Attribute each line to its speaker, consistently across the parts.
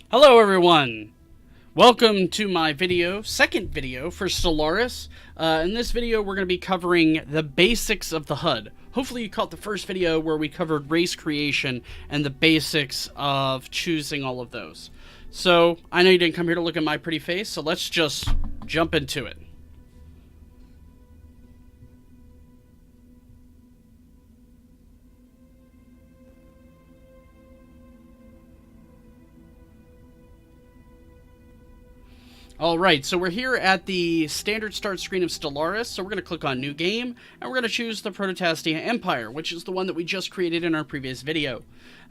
Speaker 1: Hello everyone! Welcome to my second video for Stellaris. In this video we're going to be covering the basics of the HUD. Hopefully you caught the first video where we covered race creation and the basics of choosing all of those. So, I know you didn't come here to look at my pretty face, so let's just jump into it. Alright, so we're here at the standard start screen of Stellaris, so we're going to click on New Game, and we're going to choose the Prototastia Empire, which is the one that we just created in our previous video.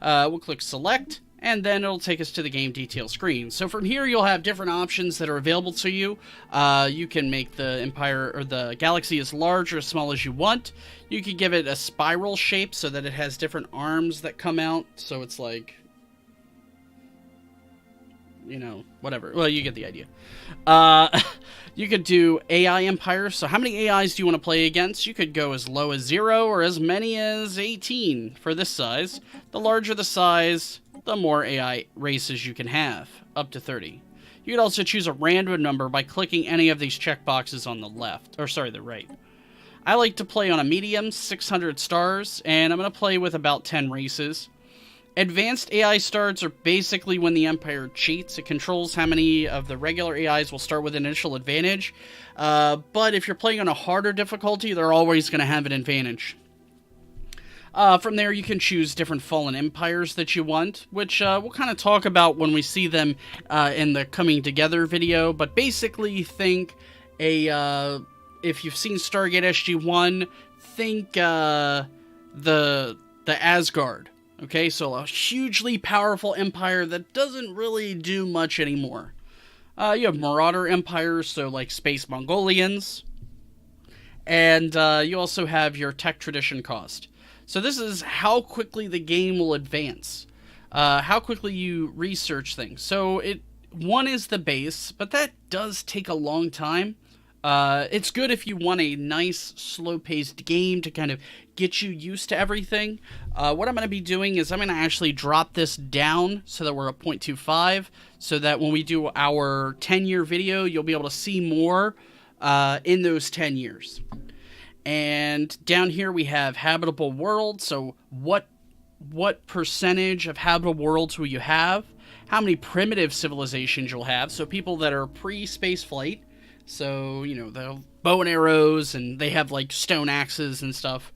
Speaker 1: We'll click Select, and then it'll take us to the game detail screen. So from here you'll have different options that are available to you. You can make the empire, or the galaxy, as large or as small as you want. You can give it a spiral shape so that it has different arms that come out, so it's like, you know, whatever. Well, you get the idea. You could do AI empires. So how many AIs do you want to play against? You could go as low as 0 or as many as 18 for this size. The larger the size, the more AI races you can have, up to 30. You could also choose a random number by clicking any of these checkboxes on the left, or sorry, the right. I like to play on a medium, 600 stars, and I'm going to play with about 10 races. Advanced AI starts are basically when the Empire cheats. It controls how many of the regular AIs will start with an initial advantage. But if you're playing on a harder difficulty, they're always going to have an advantage. From there, you can choose different fallen empires that you want, which we'll kind of talk about when we see them in the coming together video. But basically, think if you've seen Stargate SG-1, think the Asgard. Okay, so a hugely powerful empire that doesn't really do much anymore. You have Marauder empires, so like Space Mongolians. And you also have your tech tradition cost. So this is how quickly the game will advance. How quickly you research things. So one is the base, but that does take a long time. It's good if you want a nice, slow-paced game to kind of get you used to everything. What I'm going to be doing is I'm going to actually drop this down so that we're at 0.25, so that when we do our 10-year video, you'll be able to see more in those 10 years. And down here we have habitable worlds, so what percentage of habitable worlds will you have? How many primitive civilizations you'll have, so people that are pre-space flight. So, you know, the bow and arrows, and they have, like, stone axes and stuff.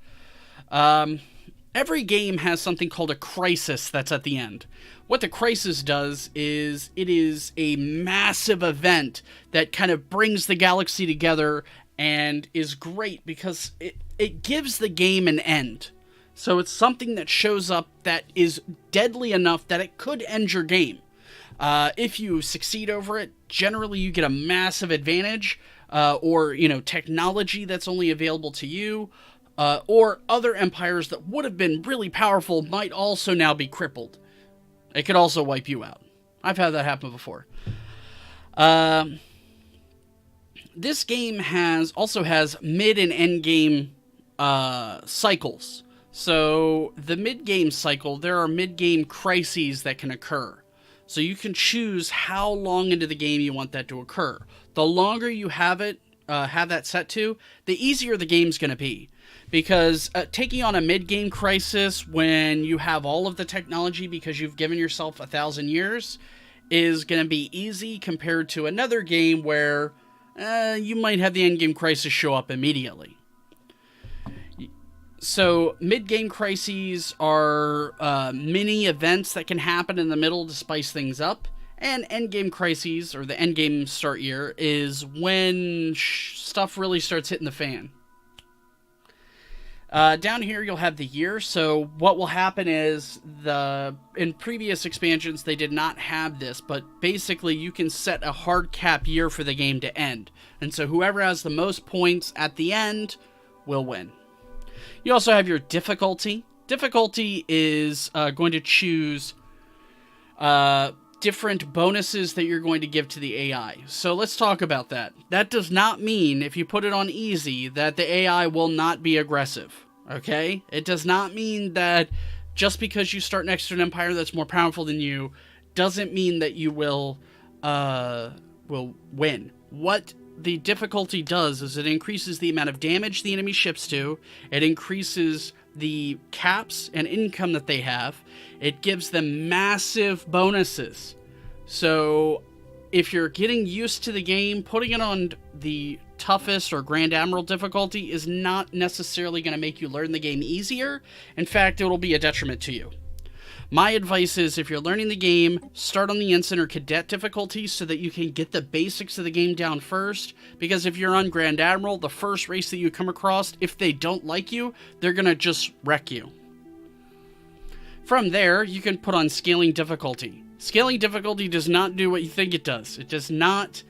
Speaker 1: Every game has something called a crisis that's at the end. What the crisis does is it is a massive event that kind of brings the galaxy together and is great because it gives the game an end. So it's something that shows up that is deadly enough that it could end your game. If you succeed over it, generally you get a massive advantage, or, you know, technology that's only available to you, or other empires that would have been really powerful might also now be crippled. It could also wipe you out. I've had that happen before. This game also has mid and end game cycles. So the mid-game cycle, there are mid-game crises that can occur. So you can choose how long into the game you want that to occur. The longer you have that set to, the easier the game's going to be. Because taking on a mid-game crisis when you have all of the technology because you've given yourself 1,000 years is going to be easy compared to another game where you might have the end-game crisis show up immediately. So, mid-game crises are mini events that can happen in the middle to spice things up. And end-game crises, or the end-game start year, is when stuff really starts hitting the fan. Down here you'll have the year. So what will happen is, in previous expansions they did not have this, but basically you can set a hard cap year for the game to end. And so whoever has the most points at the end will win. You also have your difficulty. Difficulty is going to choose different bonuses that you're going to give to the AI. So let's talk about that. That does not mean, if you put it on easy, that the AI will not be aggressive. Okay? It does not mean that just because you start next to an empire that's more powerful than you, doesn't mean that you will win. What the difficulty does is it increases the amount of damage the enemy ships to. It increases the caps and income that they have. It gives them massive bonuses. So if you're getting used to the game, putting it on the toughest or Grand Admiral difficulty is not necessarily going to make you learn the game easier. In fact, it will be a detriment to you. My advice is, if you're learning the game, start on the Ensign or Cadet difficulty so that you can get the basics of the game down first, because if you're on Grand Admiral, the first race that you come across, if they don't like you, they're going to just wreck you. From there, you can put on Scaling difficulty. Scaling difficulty does not do what you think it does. It does not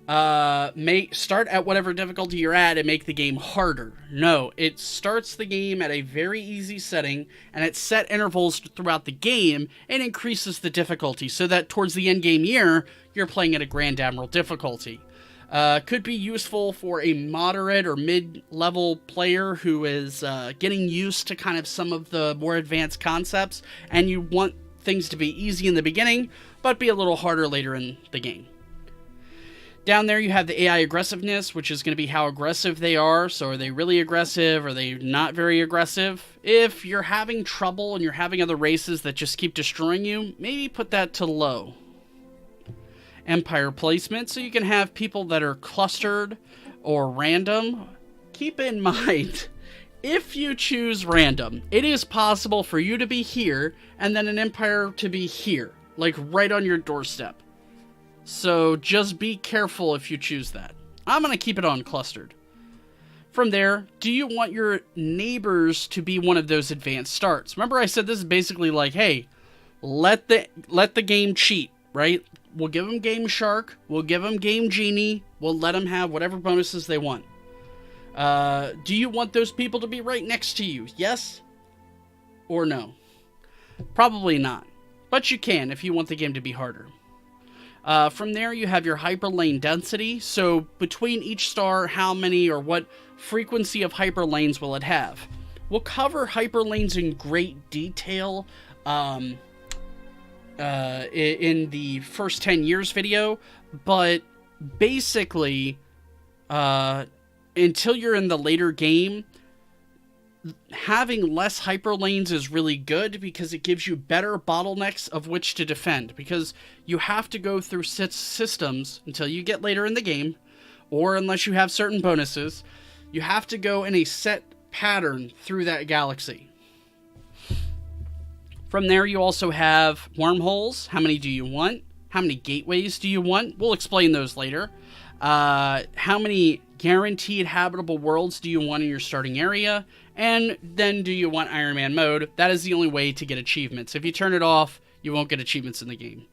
Speaker 1: start at whatever difficulty you're at and make the game harder. No, it starts the game at a very easy setting, and at set intervals throughout the game, it increases the difficulty so that towards the end game year, you're playing at a Grand Admiral difficulty. Could be useful for a moderate or mid-level player who is getting used to kind of some of the more advanced concepts, and you want things to be easy in the beginning, but be a little harder later in the game. Down there you have the AI aggressiveness, which is going to be how aggressive they are. So are they really aggressive? Are they not very aggressive? If you're having trouble and you're having other races that just keep destroying you, maybe put that to low. Empire placement, so you can have people that are clustered or random. Keep in mind, if you choose random, it is possible for you to be here and then an empire to be here, like right on your doorstep. So just be careful if you choose that. I'm going to keep it on clustered. From there, do you want your neighbors to be one of those advanced starts? Remember I said this is basically like, hey, let the game cheat, right? We'll give them Game Shark, we'll give them Game Genie, we'll let them have whatever bonuses they want. Do you want those people to be right next to you? Yes or no? Probably not, but you can if you want the game to be harder. From there, you have your hyperlane density. So between each star, how many or what frequency of hyperlanes will it have? We'll cover hyperlanes in great detail in the first 10 years video, but basically, until you're in the later game, having less hyperlanes is really good because it gives you better bottlenecks of which to defend, because you have to go through systems until you get later in the game, or unless you have certain bonuses, you have to go in a set pattern through that galaxy. From there, you also have wormholes. How many do you want? How many gateways do you want? We'll explain those later. How many guaranteed habitable worlds do you want in your starting area? And then do you want Iron Man mode? That is the only way to get achievements. If you turn it off, you won't get achievements in the game.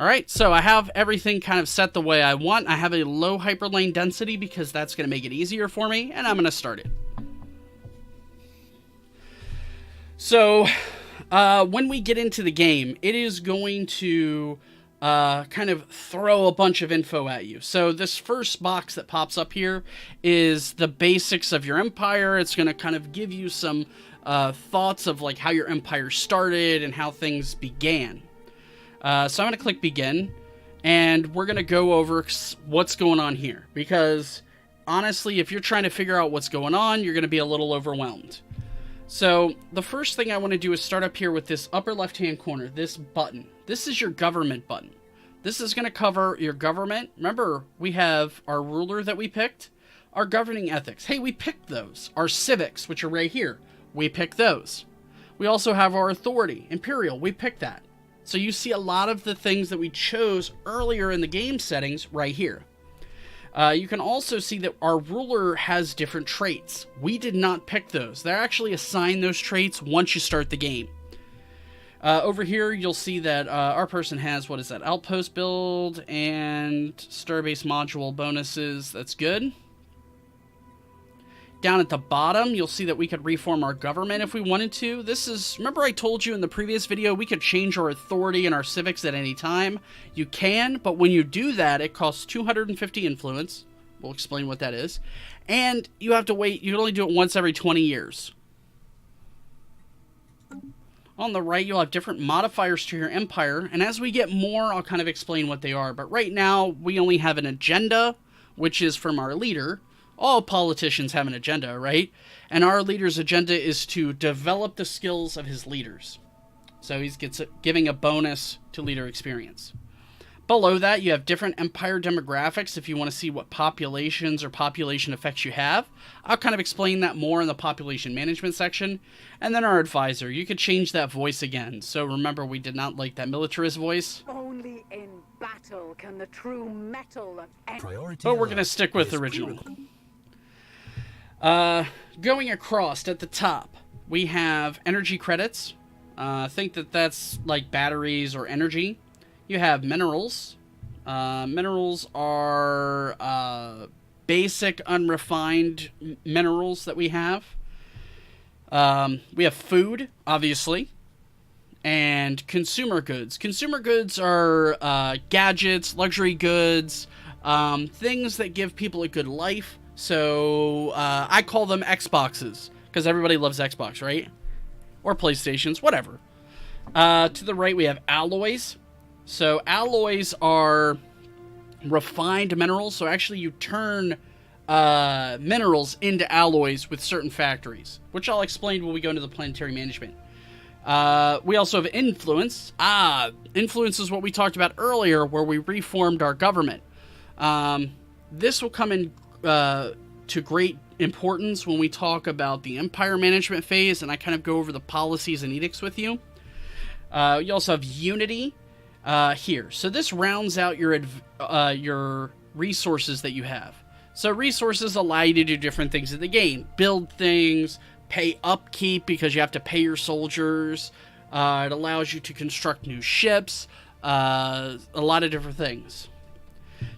Speaker 1: Alright, so I have everything kind of set the way I want. I have a low hyperlane density because that's going to make it easier for me, and I'm going to start it. So, when we get into the game, it is going to kind of throw a bunch of info at you. So this first box that pops up here is the basics of your empire. It's going to kind of give you some thoughts of like how your empire started and how things began. So I'm going to click begin, and we're going to go over what's going on here, because honestly, if you're trying to figure out what's going on, you're going to be a little overwhelmed. So the first thing I want to do is start up here with this upper left-hand corner, this button. This is your government button. This is going to cover your government. Remember, we have our ruler that we picked, our governing ethics. Hey, we picked those. Our civics, which are right here, we picked those. We also have our authority, imperial, we picked that. So you see a lot of the things that we chose earlier in the game settings right here. You can also see that our ruler has different traits. We did not pick those. They're actually assigned those traits once you start the game. Over here, you'll see that our person has, what is that, outpost build and starbase module bonuses. That's good. Down at the bottom, you'll see that we could reform our government if we wanted to. This is, remember I told you in the previous video, we could change our authority and our civics at any time. You can, but when you do that, it costs 250 influence. We'll explain what that is. And you have to wait, you can only do it once every 20 years. On the right, you'll have different modifiers to your empire, and as we get more, I'll kind of explain what they are. But right now, we only have an agenda, which is from our leader. All politicians have an agenda, right? And our leader's agenda is to develop the skills of his leaders. So he's giving a bonus to leader experience. Below that, you have different empire demographics if you want to see what populations or population effects you have. I'll kind of explain that more in the population management section. And then our advisor, you could change that voice again. So remember, we did not like that militarist voice.
Speaker 2: Only in battle can the true metal of...
Speaker 1: But we're going to stick with original. Going across at the top, we have energy credits. Think that that's like batteries or energy. You have minerals. Minerals are basic, unrefined minerals that we have. We have food, obviously, and consumer goods. Consumer goods are gadgets, luxury goods, things that give people a good life. So I call them Xboxes, because everybody loves Xbox, right? Or PlayStations, whatever. To the right, we have alloys. So alloys are refined minerals. So actually you turn minerals into alloys with certain factories, which I'll explain when we go into the planetary management. We also have influence. Influence is what we talked about earlier, where we reformed our government. This will come in to great importance when we talk about the empire management phase, and I kind of go over the policies and edicts with you. You also have unity. Here. So this rounds out your resources that you have. So resources allow you to do different things in the game. Build things, pay upkeep because you have to pay your soldiers. It allows you to construct new ships, a lot of different things.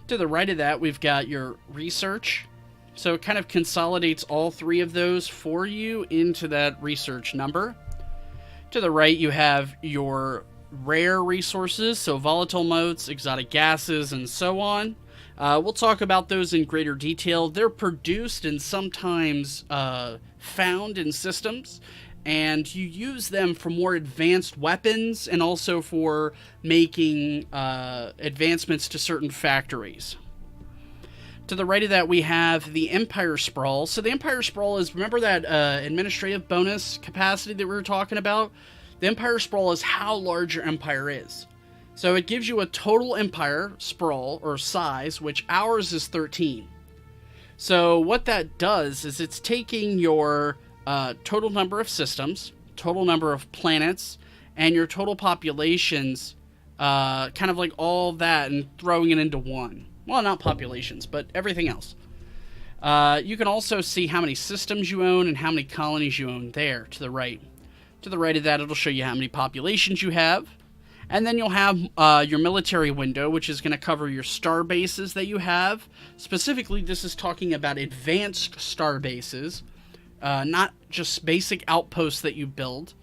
Speaker 1: To the right of that, we've got your research. So it kind of consolidates all three of those for you into that research number. To the right, you have your rare resources, so volatile motes, exotic gases, and so on. We'll talk about those in greater detail. They're produced and sometimes found in systems, and you use them for more advanced weapons and also for making advancements to certain factories. To the right of that, we have the Empire Sprawl. So the Empire Sprawl is, remember that administrative bonus capacity that we were talking about? The Empire Sprawl is how large your empire is. So it gives you a total empire sprawl, or size, which ours is 13. So what that does is it's taking your total number of systems, total number of planets, and your total populations, kind of like all that, and throwing it into one. Well, not populations, but everything else. You can also see how many systems you own and how many colonies you own there to the right. To the right of that, it'll show you how many populations you have. And then you'll have your military window, which is going to cover your star bases that you have. Specifically, this is talking about advanced star bases, not just basic outposts that you build,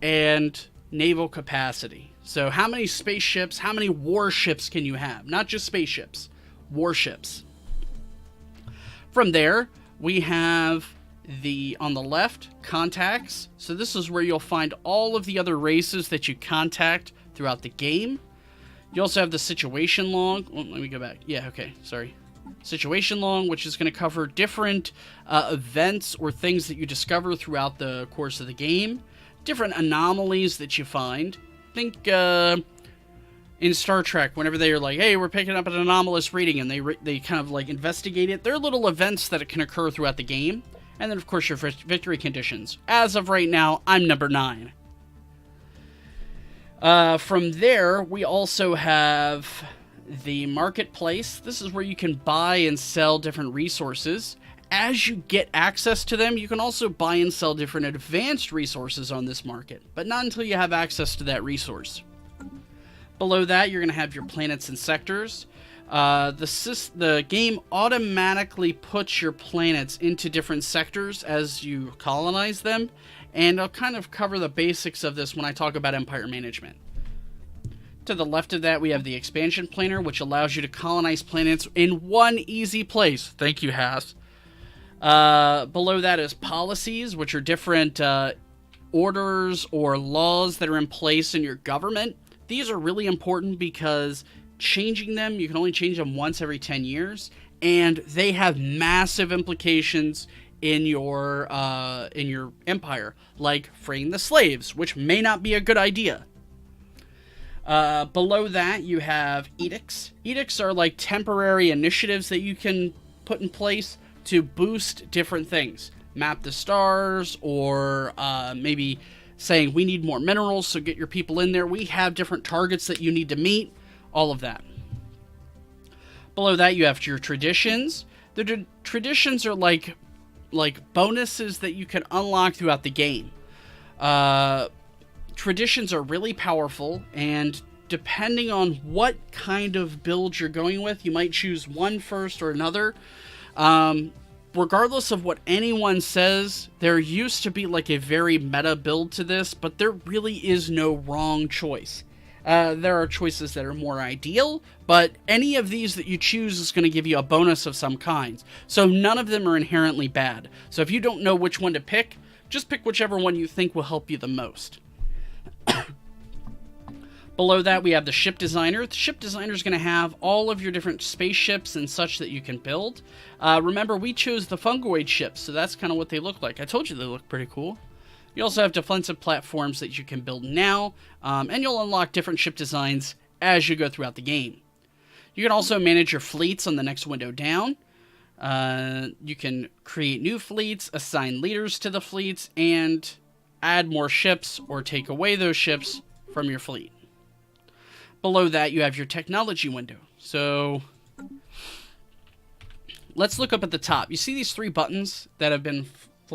Speaker 1: and naval capacity. So how many spaceships, how many warships can you have? Not just spaceships, warships. From there, we have on the left, contacts. So this is where you'll find all of the other races that you contact throughout the game. You also have the situation log. Let me go back. Yeah, okay, sorry. Situation log, which is going to cover different events or things that you discover throughout the course of the game. Different anomalies that you find. Think in Star Trek, whenever they are like, hey, we're picking up an anomalous reading, and they kind of like investigate it. There are little events that can occur throughout the game. And then, of course, your victory conditions. As of right now, I'm number 9. From there, we also have the marketplace. This is where you can buy and sell different resources. As you get access to them, you can also buy and sell different advanced resources on this market, but not until you have access to that resource. Below that, you're going to have your planets and sectors. The game automatically puts your planets into different sectors as you colonize them, and I'll kind of cover the basics of this when I talk about empire management. To the left of that, we have the expansion planner, which allows you to colonize planets in one easy place. Thank you, Haas. Below that is policies, which are different orders or laws that are in place in your government, these are really important because changing them, you can only change them once every 10 years, and they have massive implications in your empire, like freeing the slaves, which may not be a good idea. Below that, you have edicts. Edicts are like temporary initiatives that you can put in place to boost different things. Map the stars, or maybe saying we need more minerals, so get your people in there. We have different targets that you need to meet. All of that. Below that, you have your traditions. The traditions are like bonuses that you can unlock throughout the game. Traditions are really powerful, and depending on what kind of build you're going with, you might choose one first or another. Regardless of what anyone says, there used to be like a very meta build to this, but there really is no wrong choice. There are choices that are more ideal, but any of these that you choose is going to give you a bonus of some kind. So none of them are inherently bad. So if you don't know which one to pick, just pick whichever one you think will help you the most. Below that, we have the ship designer. The ship designer is going to have all of your different spaceships and such that you can build. Remember, we chose the fungoid ships, so that's kind of what they look like. I told you they look pretty cool. You also have defensive platforms that you can build now, and you'll unlock different ship designs as you go throughout the game. You can also manage your fleets on the next window down. You can create new fleets, assign leaders to the fleets, and add more ships or take away those ships from your fleet. Below that, you have your technology window. So let's look up at the top. You see these three buttons that have been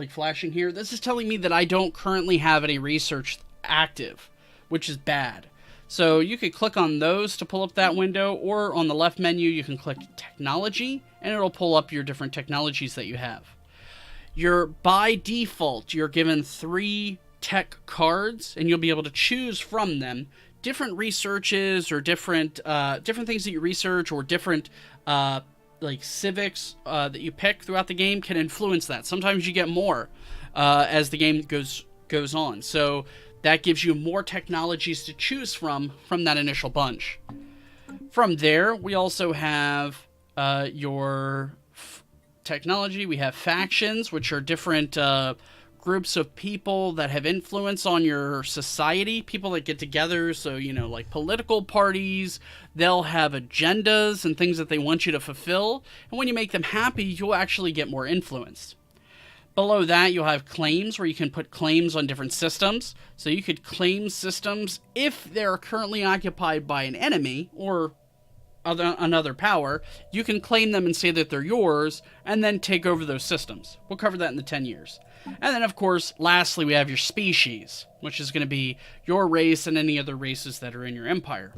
Speaker 1: flashing here? This is telling me that I don't currently have any research active, which is bad. So you could click on those to pull up that window, or on the left menu you can click technology and it'll pull up your different technologies that you have. By default, you're given 3 tech cards, and you'll be able to choose from them different researches or different things that you research, or different like civics that you pick throughout the game can influence that. Sometimes you get more as the game goes on, so that gives you more technologies to choose from that initial bunch. From there, we also have your technology. We have factions, which are different groups of people that have influence on your society, people that get together. So, like political parties, they'll have agendas and things that they want you to fulfill. And when you make them happy, you'll actually get more influence. Below that, you'll have claims, where you can put claims on different systems. So you could claim systems if they're currently occupied by an enemy or another power. You can claim them and say that they're yours, and then take over those systems. We'll cover that in the 10 years. And then, of course, lastly, we have your species, which is going to be your race and any other races that are in your empire.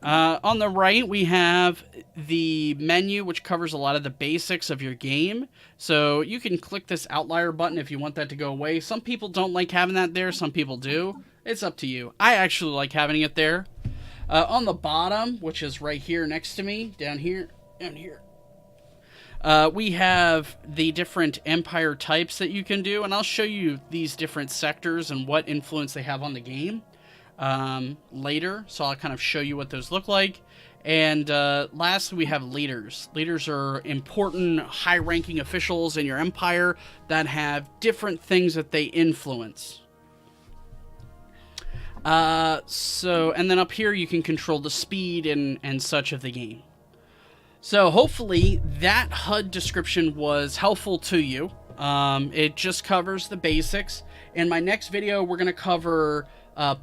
Speaker 1: On the right, we have the menu, which covers a lot of the basics of your game. So you can click this outlier button if you want that to go away. Some people don't like having that there. Some people do. It's up to you. I actually like having it there. On the bottom, which is right here next to me, down here, we have the different empire types that you can do, and I'll show you these different sectors and what influence they have on the game later, so I'll kind of show you what those look like. And lastly, we have leaders. Leaders are important, high-ranking officials in your empire that have different things that they influence. And then up here you can control the speed and such of the game. So hopefully that HUD description was helpful to you. It just covers the basics. In my next video, we're going to cover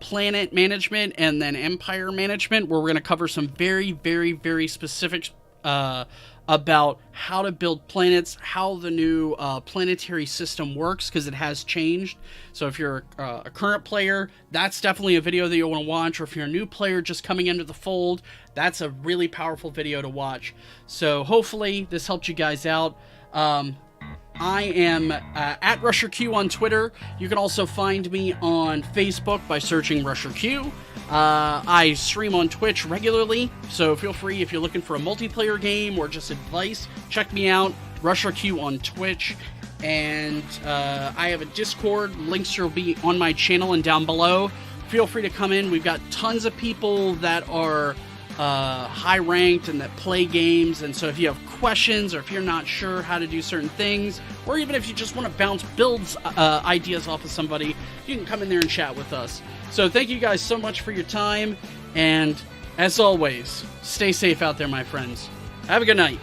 Speaker 1: planet management and then empire management, where we're going to cover some very, very, very specific about how to build planets, how the new planetary system works, because it has changed. So if you're a current player, that's definitely a video that you'll want to watch. Or if you're a new player just coming into the fold, that's a really powerful video to watch. So hopefully this helped you guys out. I am at RusherQ on Twitter. You can also find me on Facebook by searching RusherQ. I stream on Twitch regularly, so feel free, if you're looking for a multiplayer game or just advice, check me out, RusherQ on Twitch. And I have a Discord. Links will be on my channel and down below. Feel free to come in. We've got tons of people that are high ranked and that play games. And so if you have questions or if you're not sure how to do certain things, or even if you just want to bounce builds ideas off of somebody, you can come in there and chat with us. So thank you guys so much for your time. And as always, stay safe out there, my friends. Have a good night.